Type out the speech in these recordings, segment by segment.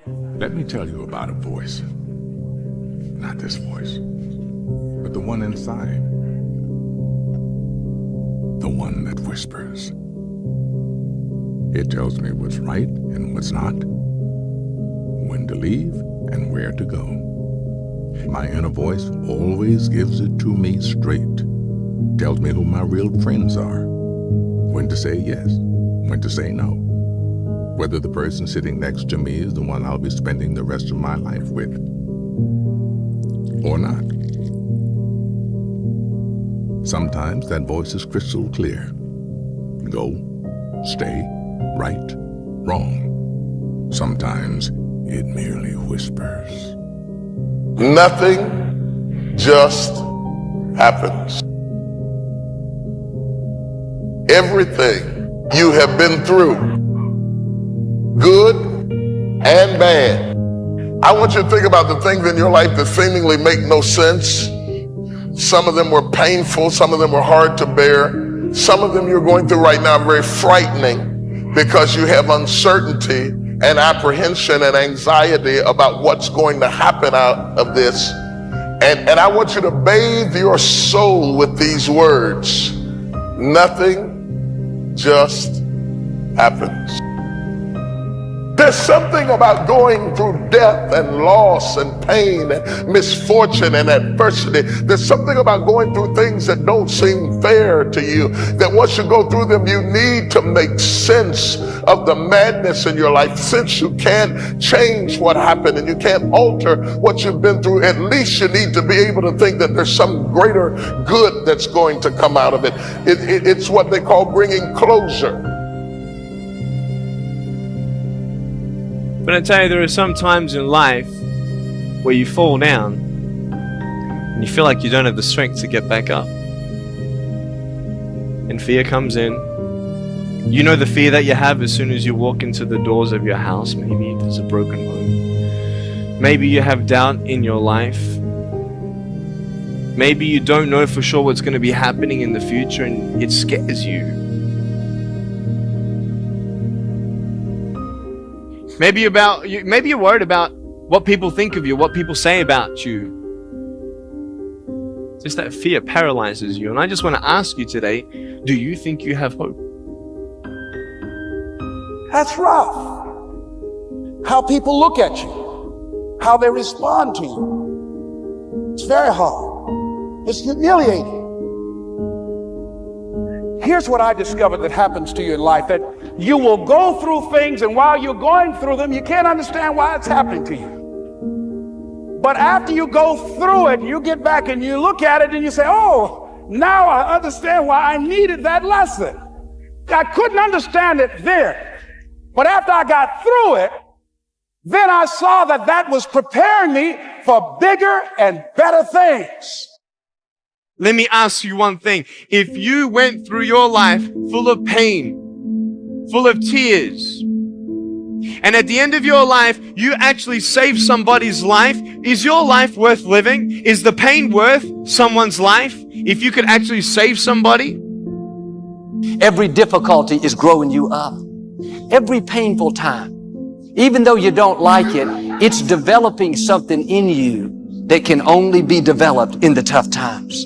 Let me tell you about a voice. Not this voice, but the one inside. The one that whispers. It tells me what's right and what's not, when to leave and where to go. My inner voice always gives it to me straight. Tells me who my real friends are, when to say yes, when to say no, whether the person sitting next to me is the one I'll be spending the rest of my life with, or not. Sometimes that voice is crystal clear. Go, stay, right, wrong. Sometimes it merely whispers. Nothing just happens. Everything you have been through, good and bad. I want you to think about the things in your life that seemingly make no sense. Some of them were painful, some of them were hard to bear. Some of them you're going through right now are very frightening because you have uncertainty and apprehension and anxiety about what's going to happen out of this. And I want you to bathe your soul with these words. Nothing just happens. There's something about going through death and loss and pain and misfortune and adversity. There's something about going through things that don't seem fair to you, that once you go through them, you need to make sense of the madness in your life. Since you can't change what happened and you can't alter what you've been through, at least you need to be able to think that there's some greater good that's going to come out of it. It's what they call bringing closure. But I tell you, there are some times in life where you fall down and you feel like you don't have the strength to get back up. And fear comes in. You know the fear that you have as soon as you walk into the doors of your house. Maybe there's a broken home. Maybe you have doubt in your life. Maybe you don't know for sure what's going to be happening in the future and it scares you. Maybe you're worried about what people think of you, what people say about you. Just that fear paralyzes you. And I just want to ask you today, do you think you have hope? That's rough. How people look at you, how they respond to you. It's very hard. It's humiliating. Here's what I discovered that happens to you in life, that you will go through things, and while you're going through them, you can't understand why it's happening to you. But after you go through it, you get back and you look at it and you say, oh, now I understand why I needed that lesson. I couldn't understand it then. But after I got through it, then I saw that that was preparing me for bigger and better things. Let me ask you one thing. If you went through your life full of pain, full of tears, and at the end of your life, you actually saved somebody's life, is your life worth living? Is the pain worth someone's life if you could actually save somebody? Every difficulty is growing you up. Every painful time, even though you don't like it, it's developing something in you that can only be developed in the tough times.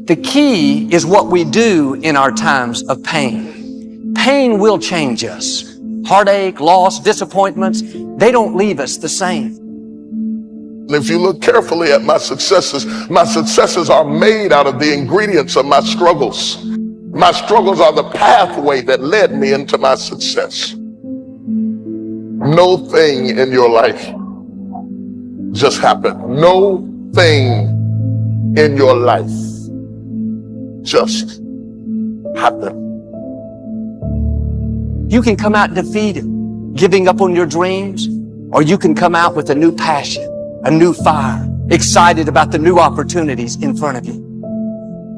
The key is what we do in our times of pain. Pain will change us. Heartache, loss, disappointments, they don't leave us the same. If you look carefully at my successes are made out of the ingredients of my struggles. My struggles are the pathway that led me into my success. No thing in your life just happened. No thing in your life just happened. You can come out defeated, giving up on your dreams, or you can come out with a new passion, a new fire, excited about the new opportunities in front of you.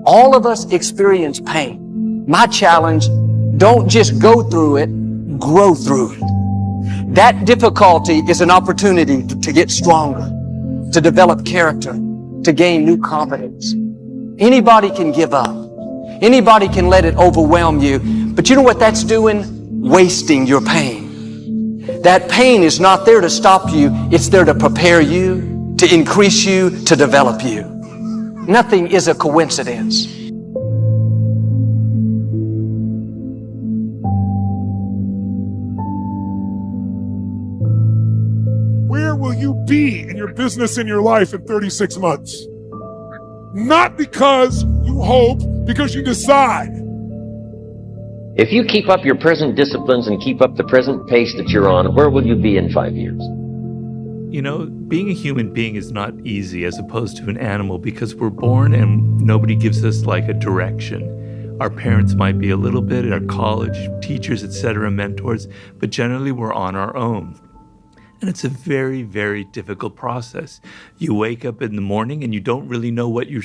All of us experience pain. My challenge, don't just go through it, grow through it. That difficulty is an opportunity to get stronger, to develop character, to gain new confidence. Anybody can give up. Anybody can let it overwhelm you. But you know what that's doing? Wasting your pain. That pain is not there to stop you. It's there to prepare you, to increase you, to develop you. Nothing is a coincidence. Where will you be in your business, in your life in 36 months? Not because you hope, because you decide. If you keep up your present disciplines and keep up the present pace that you're on, where will you be in 5 years? You know, being a human being is not easy as opposed to an animal, because we're born and nobody gives us like a direction. Our parents might be a little bit, our college teachers, etc., mentors, but generally we're on our own. And it's a very, very difficult process. You wake up in the morning and you don't really know what you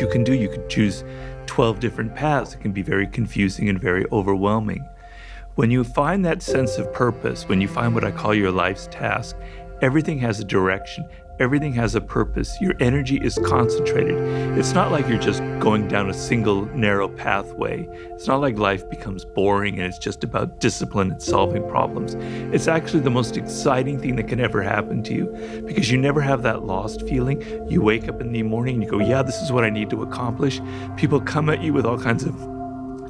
can do. You could choose 12 different paths. It can be very confusing and very overwhelming. When you find that sense of purpose, when you find what I call your life's task, everything has a direction. Everything has a purpose. Your energy is concentrated. It's not like you're just going down a single narrow pathway. It's not like life becomes boring and it's just about discipline and solving problems. It's actually the most exciting thing that can ever happen to you, because you never have that lost feeling. You wake up in the morning and you go, yeah, this is what I need to accomplish. People come at you with all kinds of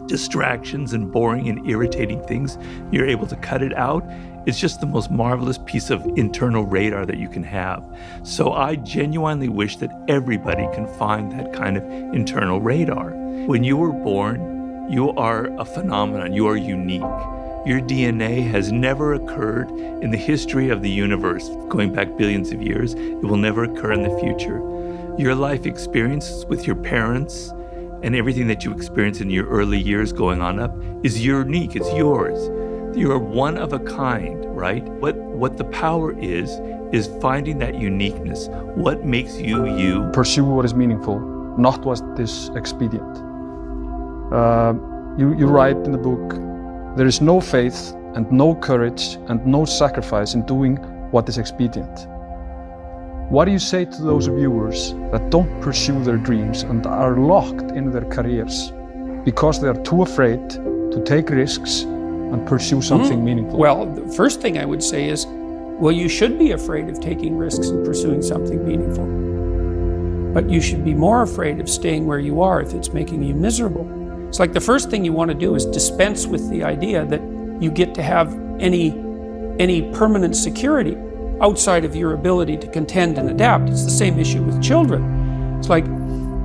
distractions and boring and irritating things. You're able to cut it out. It's just the most marvelous piece of internal radar that you can have. So I genuinely wish that everybody can find that kind of internal radar. When you were born, you are a phenomenon. You are unique. Your DNA has never occurred in the history of the universe, going back billions of years. It will never occur in the future. Your life experiences with your parents and everything that you experience in your early years going on up is unique. It's yours. You're one of a kind, right? What the power is finding that uniqueness. What makes you you? Pursue what is meaningful, not what is expedient. You write in the book, there is no faith and no courage and no sacrifice in doing what is expedient. What do you say to those viewers that don't pursue their dreams and are locked in their careers because they are too afraid to take risks and pursue something meaningful? Well, the first thing I would say is, well, you should be afraid of taking risks and pursuing something meaningful. But you should be more afraid of staying where you are if it's making you miserable. It's like the first thing you want to do is dispense with the idea that you get to have any permanent security outside of your ability to contend and adapt. It's the same issue with children. It's like,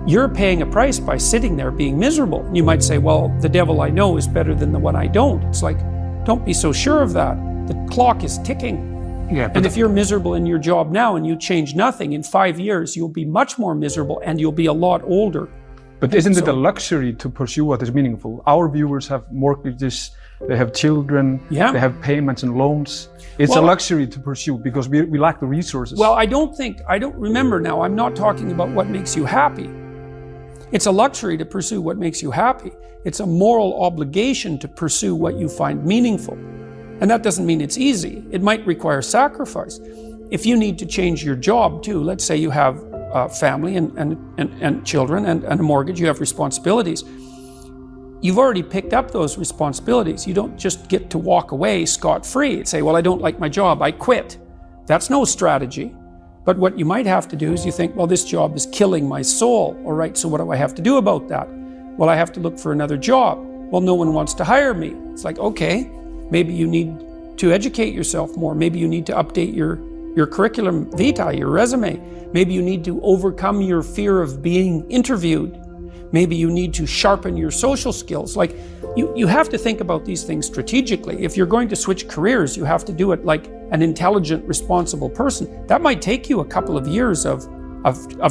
you're paying a price by sitting there being miserable. You might say, well, the devil I know is better than the one I don't. It's like, don't be so sure of that. The clock is ticking. Yeah, and if you're miserable in your job now and you change nothing, in 5 years, you'll be much more miserable and you'll be a lot older. But isn't it a luxury to pursue what is meaningful? Our viewers have mortgages, they have children, they have payments and loans. It's a luxury to pursue because we lack the resources. Well, I don't remember now, I'm not talking about what makes you happy. It's a luxury to pursue what makes you happy. It's a moral obligation to pursue what you find meaningful. And that doesn't mean it's easy. It might require sacrifice. If you need to change your job too, let's say you have a family and children and a mortgage, you have responsibilities. You've already picked up those responsibilities. You don't just get to walk away scot-free and say, well, I don't like my job, I quit. That's no strategy. But what you might have to do is you think, well, this job is killing my soul. All right, so what do I have to do about that? Well, I have to look for another job. Well, no one wants to hire me. It's like, okay, maybe you need to educate yourself more. Maybe you need to update your curriculum vitae, your resume. Maybe you need to overcome your fear of being interviewed. Maybe you need to sharpen your social skills. Like, you have to think about these things strategically. If you're going to switch careers, you have to do it like an intelligent, responsible person. That might take you a couple of years of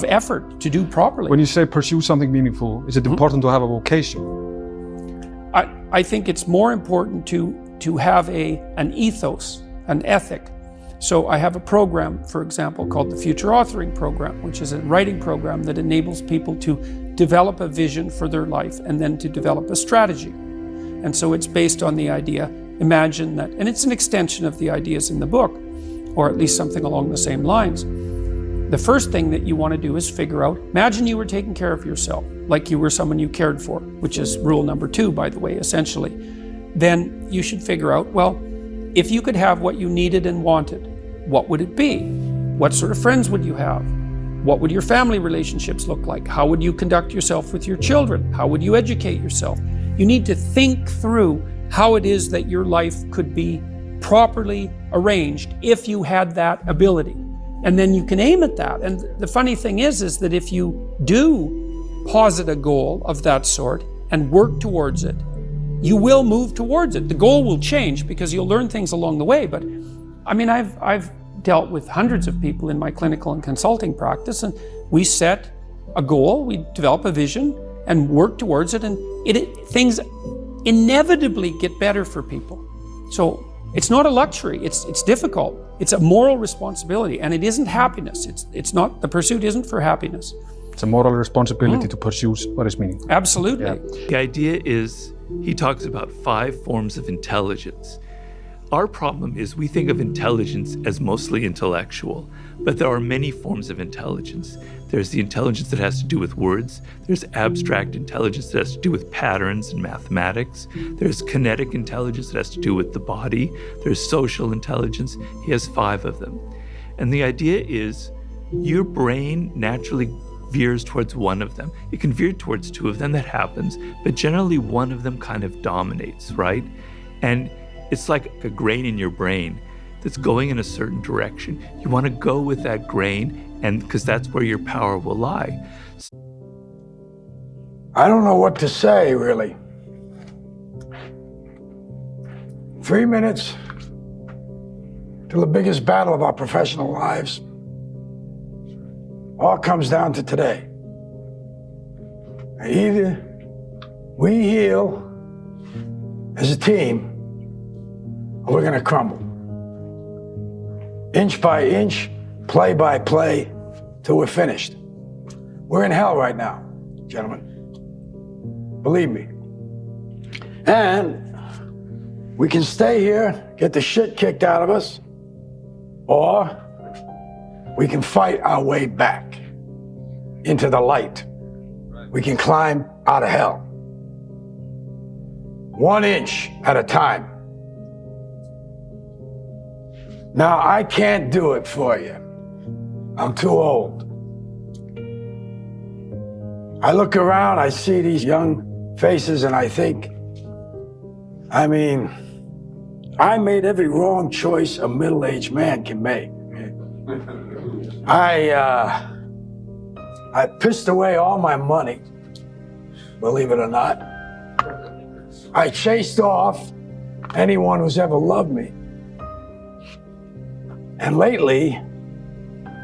effort to do properly. When you say pursue something meaningful, is it important to have a vocation? I think it's more important to have an ethos, an ethic. So I have a program, for example, called the Future Authoring Program, which is a writing program that enables people to develop a vision for their life and then to develop a strategy. And so it's based on the idea, imagine that, and it's an extension of the ideas in the book, or at least something along the same lines. The first thing that you want to do is figure out, imagine you were taking care of yourself, like you were someone you cared for, which is rule number 2, by the way, essentially. Then you should figure out, well, If you could have what you needed and wanted, what would it be? What sort of friends would you have? What would your family relationships look like? How would you conduct yourself with your children? How would you educate yourself? You need to think through how it is that your life could be properly arranged if you had that ability. And then you can aim at that. And the funny thing is that if you do posit a goal of that sort and work towards it, you will move towards it. The goal will change because you'll learn things along the way. But I mean, I've dealt with hundreds of people in my clinical and consulting practice, and we set a goal, we develop a vision and work towards it, and things inevitably get better for people. So it's not a luxury, it's difficult. It's a moral responsibility, and it isn't happiness. It's not, the pursuit isn't for happiness. It's a moral responsibility to pursue what is meaningful. Absolutely. Yeah. The idea is, he talks about 5 forms of intelligence. Our problem is we think of intelligence as mostly intellectual, but there are many forms of intelligence. There's the intelligence that has to do with words. There's abstract intelligence that has to do with patterns and mathematics. There's kinetic intelligence that has to do with the body. There's social intelligence. He has 5 of them. And the idea is your brain naturally veers towards one of them. It can veer towards 2 of them, that happens, but generally one of them kind of dominates, right? And it's like a grain in your brain that's going in a certain direction. You want to go with that grain, and because that's where your power will lie. I don't know what to say, really. 3 minutes till the biggest battle of our professional lives. All comes down to today. Either we heal as a team, or we're gonna crumble. Inch by inch, play by play, till we're finished. We're in hell right now, gentlemen. Believe me. And we can stay here, get the shit kicked out of us, or we can fight our way back into the light. We can climb out of hell. 1 inch at a time. Now, I can't do it for you. I'm too old. I look around, I see these young faces, and I think, I mean, I made every wrong choice a middle-aged man can make. I pissed away all my money, believe it or not. I chased off anyone who's ever loved me. And lately,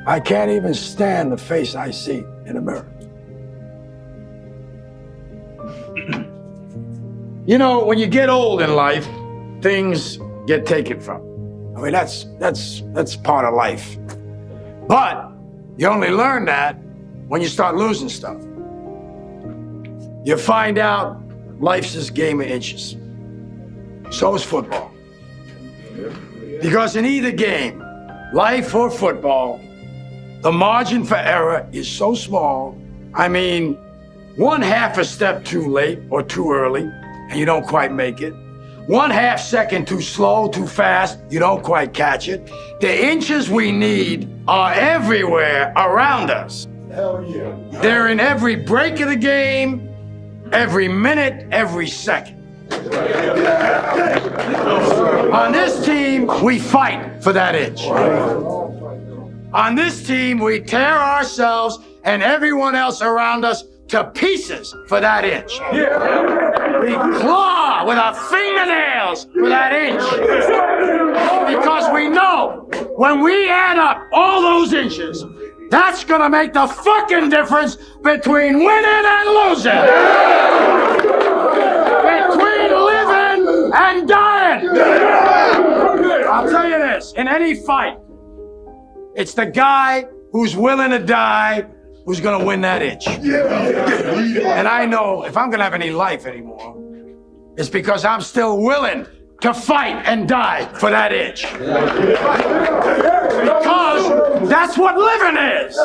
I can't even stand the face I see in the mirror. You know, when you get old in life, things get taken from. I mean, that's part of life. But you only learn that when you start losing stuff. You find out life's this game of inches. So is football. Because in either game, life or football, the margin for error is so small. I mean, 1/2 a step too late or too early, and you don't quite make it. 1/2 second too slow, too fast, you don't quite catch it. The inches we need are everywhere around us. Hell yeah. They're in every break of the game, every minute, every second. On this team, we fight for that inch. On this team, we tear ourselves and everyone else around us to pieces for that inch. We claw with our fingernails for that inch. Because we know when we add up all those inches, that's gonna make the fucking difference between winning and losing. Between living and dying. I'll tell you this, in any fight, it's the guy who's willing to die who's gonna win that inch. And I know if I'm gonna have any life anymore, it's because I'm still willing to fight and die for that inch. Because that's what living is.